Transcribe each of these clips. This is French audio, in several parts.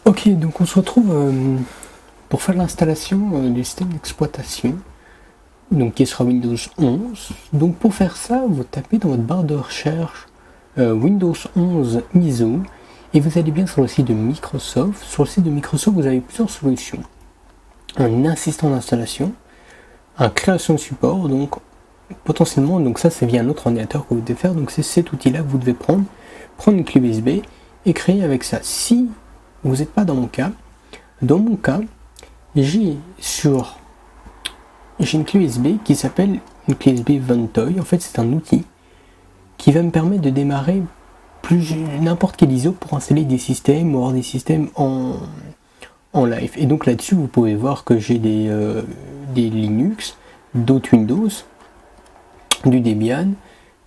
Ok, donc on se retrouve pour faire l'installation du système d'exploitation, donc qui sera Windows 11. Donc pour faire ça, vous tapez dans votre barre de recherche Windows 11 ISO et vous allez bien sur le site de Microsoft. Sur le site de Microsoft, vous avez plusieurs solutions. Un assistant d'installation, un création de support, donc potentiellement, donc ça c'est via un autre ordinateur que vous devez faire, donc c'est cet outil-là que vous devez prendre une clé USB et créer avec ça. Si vous n'êtes pas dans mon cas, j'ai une clé USB qui s'appelle une clé USB Ventoy. En fait, c'est un outil qui va me permettre de démarrer n'importe quel ISO pour installer des systèmes ou avoir des systèmes en live. Et donc là-dessus, vous pouvez voir que j'ai des Linux, d'autres Windows, du Debian,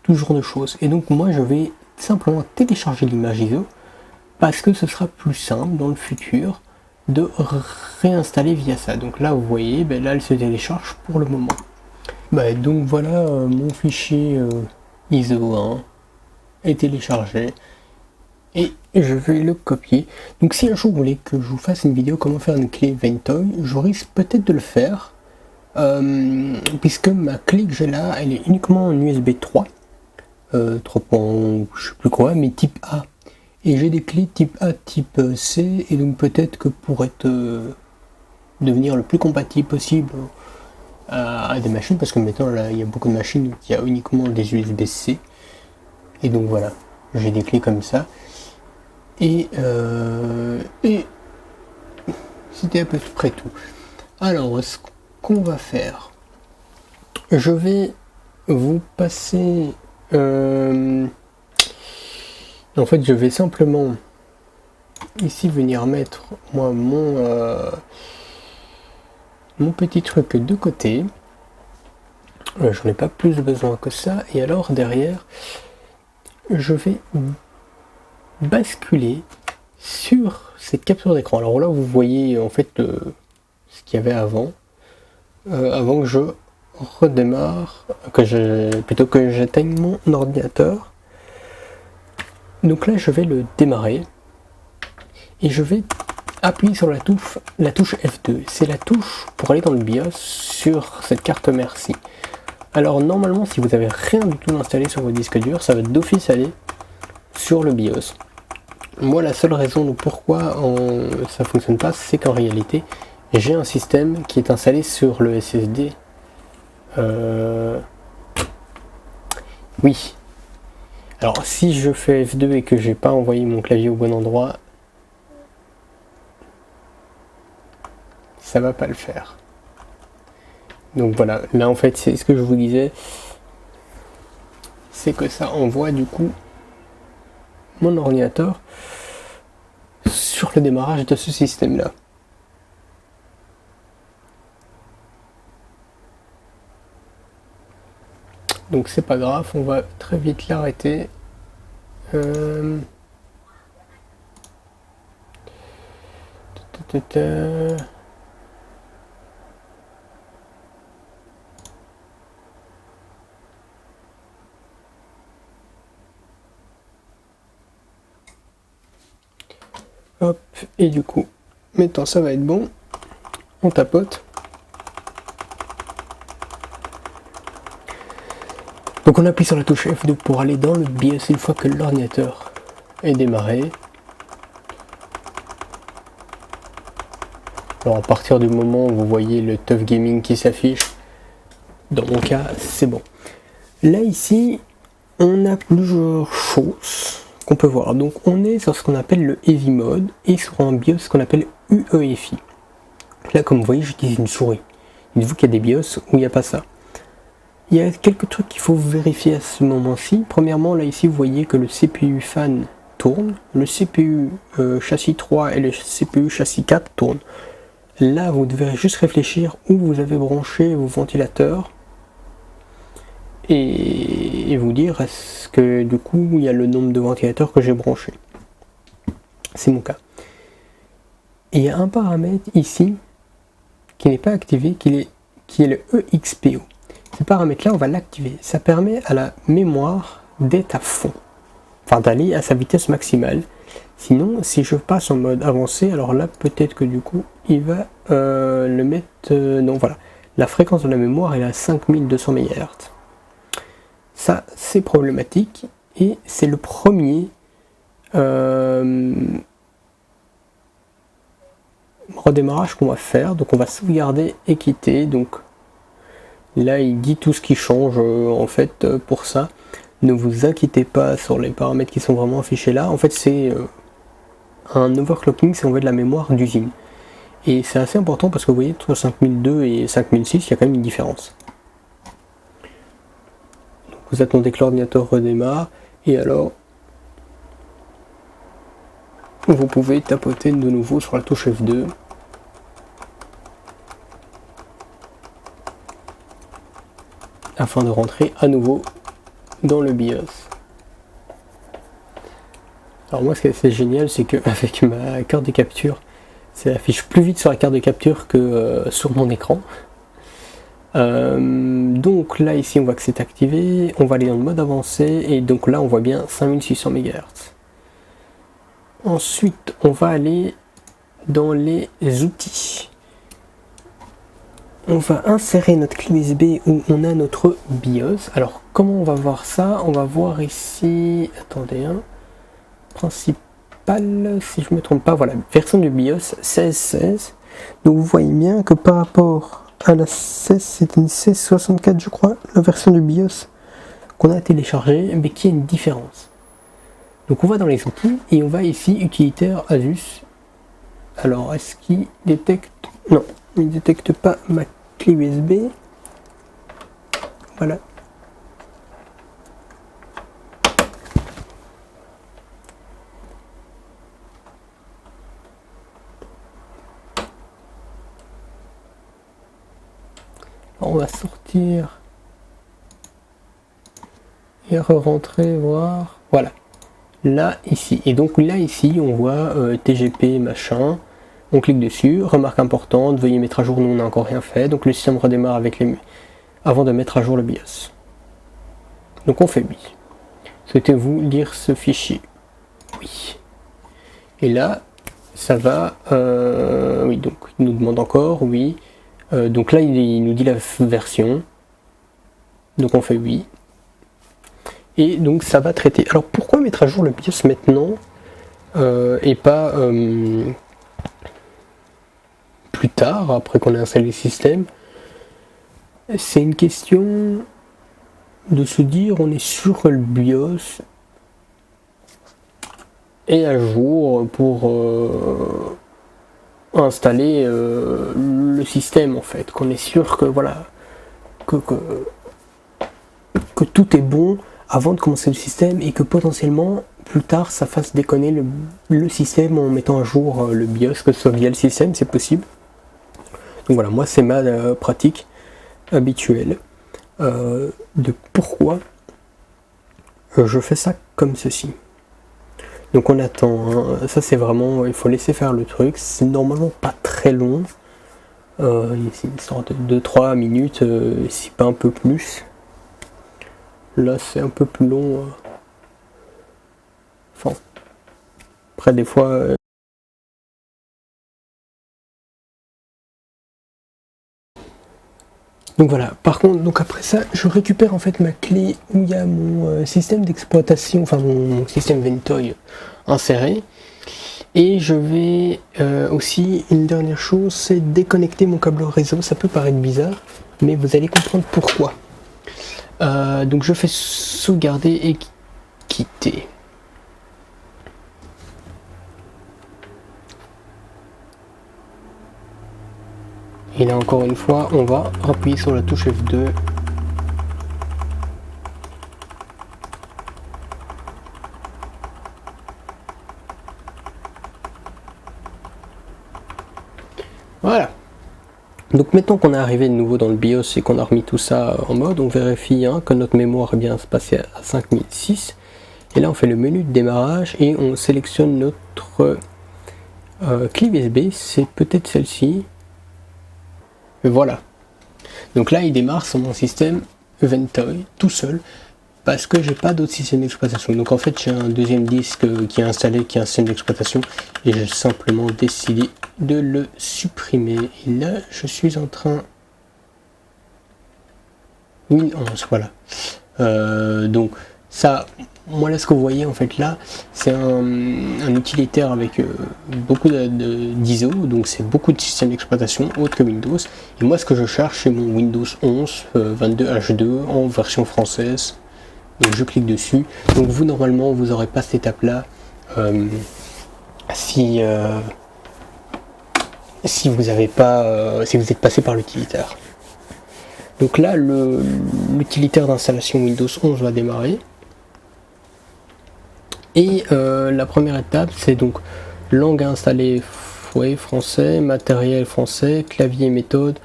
tout genre de choses. Et donc moi, je vais simplement télécharger l'image ISO parce que ce sera plus simple dans le futur de réinstaller via ça. Donc là, vous voyez, là, elle se télécharge pour le moment. Donc voilà, mon fichier ISO 1 est téléchargé et je vais le copier. Donc si un jour vous voulez que je vous fasse une vidéo comment faire une clé Ventoy, je risque peut-être de le faire puisque ma clé que j'ai là, elle est uniquement en USB 3 3. Je sais plus quoi, mais type A. Et j'ai des clés type A, type C, et donc peut-être que pour devenir le plus compatible possible à des machines, parce que maintenant là, il y a beaucoup de machines qui a uniquement des USB-C, et donc voilà, j'ai des clés comme ça, et c'était à peu près tout. Alors, ce qu'on va faire, je vais vous passer... en fait, je vais simplement ici venir mettre moi mon petit truc de côté. J'en ai pas plus besoin que ça. Et alors derrière, je vais basculer sur cette capture d'écran. Alors là, vous voyez en fait ce qu'il y avait avant que je redémarre, plutôt que j'éteigne mon ordinateur. Donc là, je vais le démarrer et je vais appuyer sur la touche F2. C'est la touche pour aller dans le BIOS sur cette carte mère-ci. Alors normalement, si vous avez rien du tout installé sur votre disque dur, ça va d'office aller sur le BIOS. Moi, la seule raison de pourquoi ça fonctionne pas, c'est qu'en réalité, j'ai un système qui est installé sur le SSD. Oui. Alors si je fais F2 et que j'ai pas envoyé mon clavier au bon endroit, ça va pas le faire. Donc voilà, là en fait c'est ce que je vous disais, c'est que ça envoie du coup mon ordinateur sur le démarrage de ce système là. Donc c'est pas grave, on va très vite l'arrêter. Hop, et du coup, maintenant ça va être bon. On tapote. Donc on appuie sur la touche F2 pour aller dans le BIOS une fois que l'ordinateur est démarré. Alors à partir du moment où vous voyez le TUF Gaming qui s'affiche, dans mon cas c'est bon. Là ici, on a plusieurs choses qu'on peut voir. Donc on est sur ce qu'on appelle le Heavy Mode et sur un BIOS qu'on appelle UEFI. Là comme vous voyez, j'utilise une souris. Dites-vous qu'il y a des BIOS où il n'y a pas ça. Il y a quelques trucs qu'il faut vérifier à ce moment-ci. Premièrement, là ici, vous voyez que le CPU fan tourne, le CPU châssis 3 et le CPU châssis 4 tournent. Là, vous devez juste réfléchir où vous avez branché vos ventilateurs et vous dire est-ce que du coup, il y a le nombre de ventilateurs que j'ai branché. C'est mon cas. Et il y a un paramètre ici qui n'est pas activé, qui est le EXPO. Ce paramètre-là, on va l'activer. Ça permet à la mémoire d'être à fond, enfin d'aller à sa vitesse maximale. Sinon, si je passe en mode avancé, alors là, peut-être que du coup, il va le mettre... non, voilà. La fréquence de la mémoire est à 5200 MHz. Ça, c'est problématique. Et c'est le premier redémarrage qu'on va faire. Donc, on va sauvegarder et quitter. Donc, là, il dit tout ce qui change, en fait, pour ça. Ne vous inquiétez pas sur les paramètres qui sont vraiment affichés là. En fait, c'est... un overclocking, c'est on veut de la mémoire d'usine. Et c'est assez important parce que vous voyez, entre 5002 et 5006, il y a quand même une différence. Donc vous attendez que l'ordinateur redémarre, et alors, vous pouvez tapoter de nouveau sur la touche F2. Afin de rentrer à nouveau dans le BIOS. Alors moi, ce qui est assez génial, c'est qu'avec ma carte de capture, ça affiche plus vite sur la carte de capture que sur mon écran. Donc là, ici, on voit que c'est activé. On va aller dans le mode avancé. Et donc là, on voit bien 5600 MHz. Ensuite, on va aller dans les outils. On va insérer notre clé USB où on a notre BIOS. Alors, comment on va voir ça? On va voir ici... Attendez, hein. Principal, si je me trompe pas, voilà, version du BIOS 16.16. Donc vous voyez bien que par rapport à la 16, c'est une 1664 je crois, la version du BIOS qu'on a téléchargée, mais qui a une différence. Donc on va dans les outils et on va ici utilitaire Asus. Alors est-ce qu'il détecte? Non, il ne détecte pas ma clé USB. Voilà. On va sortir et re-rentrer, voir. Voilà. Là, ici. Et donc là, ici, on voit TGP, machin. On clique dessus. Remarque importante, veuillez mettre à jour. Nous, on n'a encore rien fait. Donc le système redémarre avec les... avant de mettre à jour le BIOS. Donc on fait oui. Souhaitez-vous lire ce fichier? Oui. Et là, ça va... oui, donc il nous demande encore, oui. Donc là, il nous dit la version. Donc on fait oui. Et donc ça va traiter. Alors pourquoi mettre à jour le BIOS maintenant et pas plus tard, après qu'on ait installé le système? C'est une question de se dire, on est sûr que le BIOS est à jour pour installer le système, en fait, qu'on est sûr que voilà que tout est bon avant de commencer le système et que potentiellement plus tard ça fasse déconner le système en mettant à jour le BIOS, que ce soit via le système, c'est possible. Donc voilà, moi c'est ma pratique habituelle de pourquoi je fais ça comme ceci. Donc on attend, hein. Ça c'est vraiment, il faut laisser faire le truc, c'est normalement pas très long, c'est une sorte de 2-3 minutes, si pas un peu plus. Là c'est un peu plus long, enfin, après des fois... Donc voilà, par contre, donc après ça, je récupère en fait ma clé où il y a mon système d'exploitation, enfin mon système Ventoy inséré. Et je vais aussi, une dernière chose, c'est déconnecter mon câble réseau. Ça peut paraître bizarre, mais vous allez comprendre pourquoi. Donc je fais sauvegarder et quitter. Et là encore une fois, on va appuyer sur la touche F2. Voilà. Donc maintenant qu'on est arrivé de nouveau dans le BIOS et qu'on a remis tout ça en mode, on vérifie que notre mémoire est bien passée à 5006. Et là on fait le menu de démarrage et on sélectionne notre clé USB, c'est peut-être celle-ci. Et voilà. Donc là il démarre sur mon système Ventoy tout seul. parce que j'ai pas d'autre système d'exploitation. Donc en fait j'ai un deuxième disque qui est installé, qui est un système d'exploitation, et j'ai simplement décidé de le supprimer. Et là je suis en train... Win11, voilà. Donc ça, moi là ce que vous voyez en fait là, c'est un utilitaire avec beaucoup d'ISO, donc c'est beaucoup de systèmes d'exploitation autres que Windows. Et moi ce que je cherche c'est mon Windows 11 22H2 en version française. Donc je clique dessus. Donc vous normalement vous n'aurez pas cette étape là si vous avez pas si vous êtes passé par l'utilitaire. Donc là l'utilitaire d'installation Windows 11 va démarrer. Et la première étape c'est donc langue à installer, français, matériel français, clavier méthode.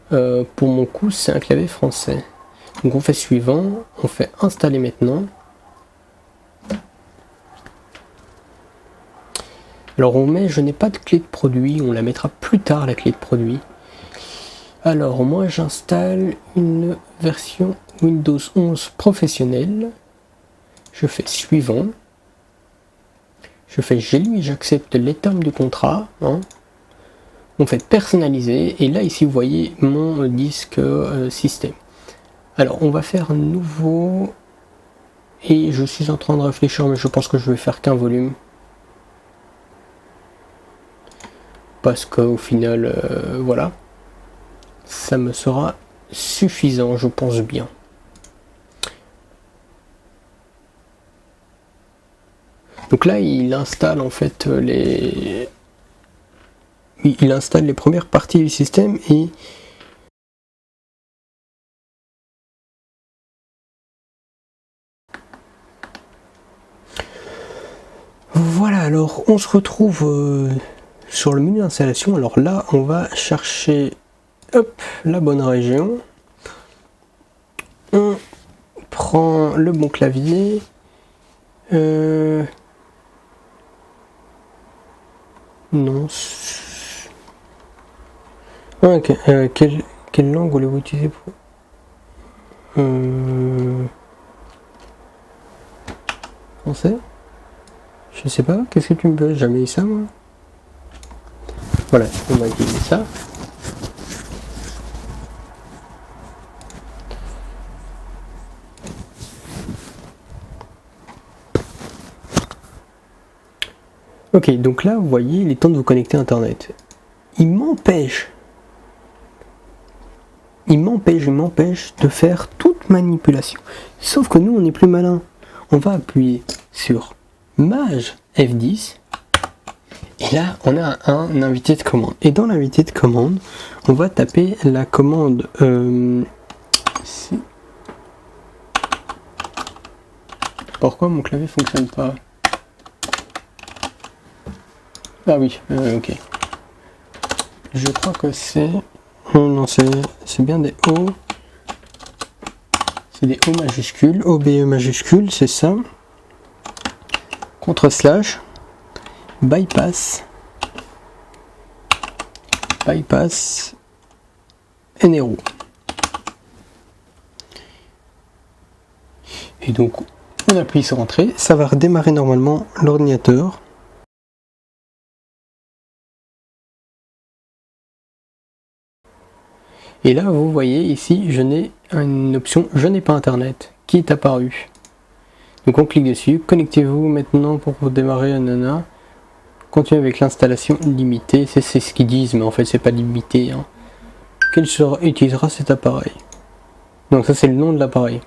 Pour mon coup c'est un clavier français. Donc on fait suivant, on fait installer maintenant. Alors on met, je n'ai pas de clé de produit, on la mettra plus tard la clé de produit. Alors moi j'installe une version Windows 11 professionnelle. Je fais suivant. Je fais j'ai lu et j'accepte les termes du contrat. Hein. On fait personnaliser et là ici vous voyez mon disque système. Alors on va faire un nouveau et je suis en train de réfléchir mais je pense que je vais faire qu'un volume parce qu'au final voilà ça me sera suffisant je pense bien. Donc là il installe en fait il installe les premières parties du système et voilà, alors on se retrouve sur le menu d'installation. Alors là on va chercher hop, la bonne région, on prend le bon clavier, non, ok, quelle langue voulez-vous utiliser pour... Français? Je sais pas, qu'est-ce que tu me peux? J'ai jamais eu ça moi. Voilà, on va utiliser ça. Ok, donc là vous voyez, il est temps de vous connecter à internet. Il m'empêche de faire toute manipulation. Sauf que nous on est plus malin. On va appuyer sur Maj F10 et là on a un invité de commande. Et dans l'invité de commande, on va taper la commande Pourquoi mon clavier fonctionne pas? Ah oui, ok. Je crois que c'est... non, c'est bien des O. C'est des O majuscules, OBE majuscules, c'est ça. Contre/, bypass, Enero. Et donc, on appuie sur Entrée, ça va redémarrer normalement l'ordinateur. Et là, vous voyez ici, je n'ai une option, je n'ai pas internet, qui est apparue. Donc on clique dessus, connectez-vous maintenant pour démarrer, nana. Continuez avec l'installation limitée, c'est ce qu'ils disent, mais en fait c'est pas limité. Hein. Quel utilisera cet appareil? Donc ça c'est le nom de l'appareil.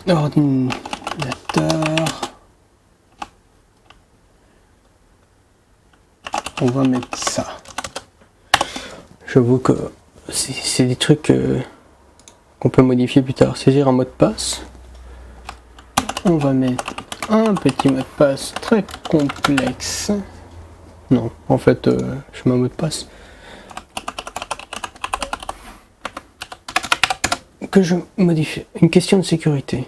Ordinateur. On va mettre ça. J'avoue que c'est des trucs qu'on peut modifier plus tard. Saisir un mot de passe. On va mettre un petit mot de passe très complexe. Non, en fait, je mets un mot de passe que je modifie. Une question de sécurité.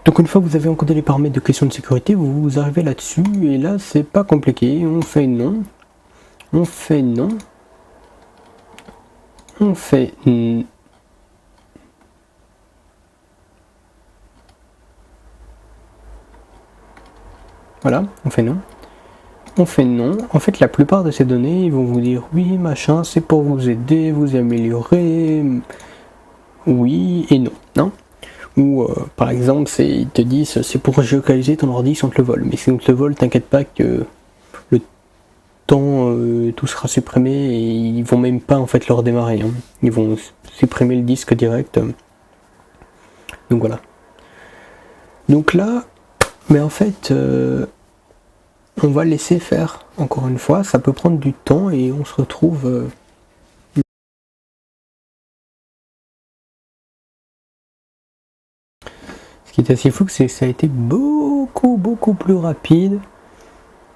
Donc une fois que vous avez encodé les paramètres de question de sécurité, vous arrivez là-dessus et là c'est pas compliqué. On fait non. On fait non. on fait voilà, on fait non. On fait non. En fait, la plupart de ces données, ils vont vous dire oui, machin, c'est pour vous aider, vous améliorer, oui et non, non. Ou par exemple, ils te disent c'est pour géolocaliser ton ordi si on te le vole. Mais si on te le vole, t'inquiète pas que le temps, tout sera supprimé et ils vont même pas en fait le redémarrer. Hein. Ils vont supprimer le disque direct. Donc voilà. Donc là, mais en fait, on va laisser faire. Encore une fois, ça peut prendre du temps et on se retrouve. Ce qui est assez fou, c'est que ça a été beaucoup plus rapide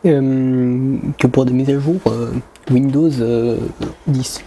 que pour des mises à jour Windows 10.